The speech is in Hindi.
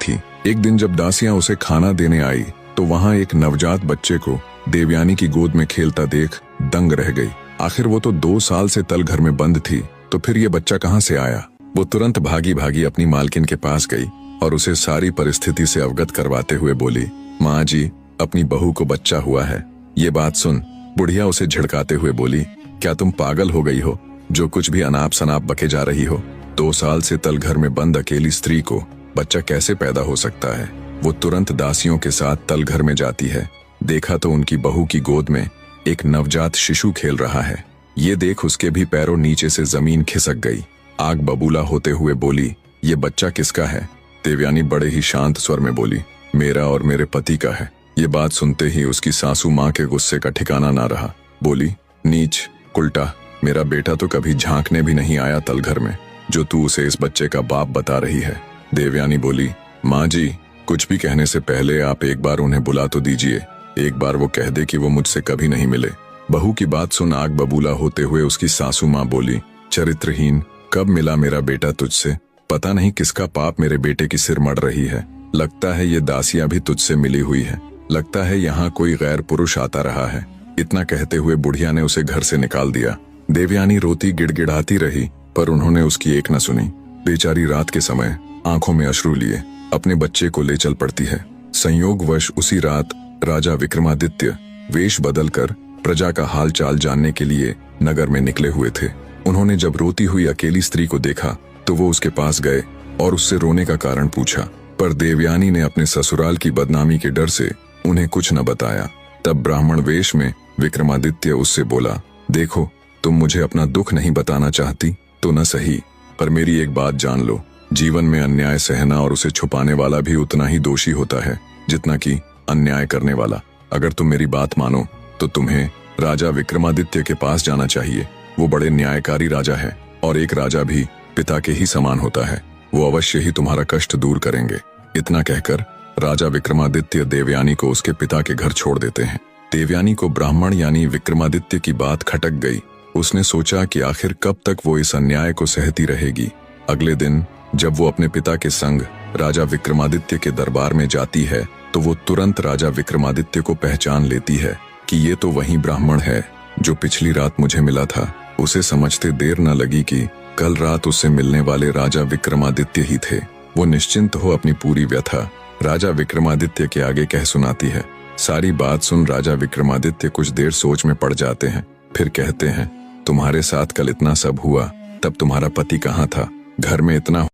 थी। एक दिन जब दासियां उसे खाना देने आई तो वहां एक नवजात बच्चे को देवयानी की गोद में खेलता देख दंग रह गई। आखिर वो तो 2 साल से तल घर में बंद थी, तो फिर ये बच्चा कहाँ से आया। वो तुरंत भागी भागी अपनी मालकिन के पास गई और उसे सारी परिस्थिति से अवगत करवाते हुए बोली, माँ जी, अपनी बहू को बच्चा हुआ है। ये बात सुन बुढ़िया उसे झिड़काते हुए बोली, क्या तुम पागल हो गई हो, जो कुछ भी अनाप शनाप बके जा रही हो। 2 साल से तल घर में बंद अकेली स्त्री को बच्चा कैसे पैदा हो सकता है। वो तुरंत दासियों के साथ तल घर में जाती है। देखा तो उनकी बहू की गोद में एक नवजात शिशु खेल रहा है। ये देख उसके भी पैरों नीचे से जमीन खिसक गई। आग बबूला होते हुए बोली, ये बच्चा किसका है। देवयानी बड़े ही शांत स्वर में बोली, मेरा और मेरे पति का है। ये बात सुनते ही उसकी सासू माँ के गुस्से का ठिकाना ना रहा। बोली, नीच उल्टा, मेरा बेटा तो कभी झांकने भी नहीं आया तल घर में, जो तू उसे इस बच्चे का बाप बता रही है। देवयानी बोली, माँ जी, कुछ भी कहने से पहले आप एक बार उन्हें बुला तो दीजिए। एक बार वो कह दे कि वो मुझसे कभी नहीं मिले। बहू की बात सुन आग बबूला होते हुए उसकी सासू माँ बोली, चरित्रहीन, कब मिला मेरा बेटा तुझसे। पता नहीं किसका पाप मेरे बेटे की सिर मड़ रही है। लगता है ये दासियां भी तुझसे मिली हुई है। लगता है यहाँ कोई गैर पुरुष आता रहा है। इतना कहते हुए बुढ़िया ने उसे घर से निकाल दिया। देवयानी रोती गिड़गिड़ाती रही, पर उन्होंने उसकी एक न सुनी। बेचारी रात के समय आंखों में अश्रु लिए अपने बच्चे को ले चल पड़ती है। संयोगवश उसी रात राजा विक्रमादित्य वेश बदलकर प्रजा का हाल चाल जानने के लिए नगर में निकले हुए थे। उन्होंने जब रोती हुई अकेली स्त्री को देखा तो वो उसके पास गए और उससे रोने का कारण पूछा, पर देवयानी ने अपने ससुराल की बदनामी के डर से उन्हें कुछ न बताया। तब ब्राह्मण वेश में विक्रमादित्य उससे बोला, देखो, तुम मुझे अपना दुख नहीं बताना चाहती तो न सही, पर मेरी एक बात जान लो, जीवन में अन्याय सहना और उसे छुपाने वाला भी उतना ही दोषी होता है जितना कि अन्याय करने वाला। अगर तुम मेरी बात मानो तो तुम्हें राजा विक्रमादित्य के पास जाना चाहिए। वो बड़े न्यायकारी राजा है और एक राजा भी पिता के ही समान होता है। वो अवश्य ही तुम्हारा कष्ट दूर करेंगे। इतना कहकर राजा विक्रमादित्य देवयानी को उसके पिता के घर छोड़ देते हैं। देवयानी को ब्राह्मण यानी विक्रमादित्य की बात खटक गई। उसने सोचा कि आखिर कब तक वो इस अन्याय को सहती रहेगी। अगले दिन जब वो अपने पिता के संग राजा विक्रमादित्य के दरबार में जाती है तो वो तुरंत राजा विक्रमादित्य को पहचान लेती है कि ये तो वही ब्राह्मण है जो पिछली रात मुझे मिला था। उसे समझते देर न लगी कि कल रात उससे मिलने वाले राजा विक्रमादित्य ही थे। वो निश्चिंत हो अपनी पूरी व्यथा राजा विक्रमादित्य के आगे कह सुनाती है। सारी बात सुन राजा विक्रमादित्य कुछ देर सोच में पड़ जाते हैं, फिर कहते हैं, तुम्हारे साथ कल इतना सब हुआ, तब तुम्हारा पति कहाँ था। घर में इतना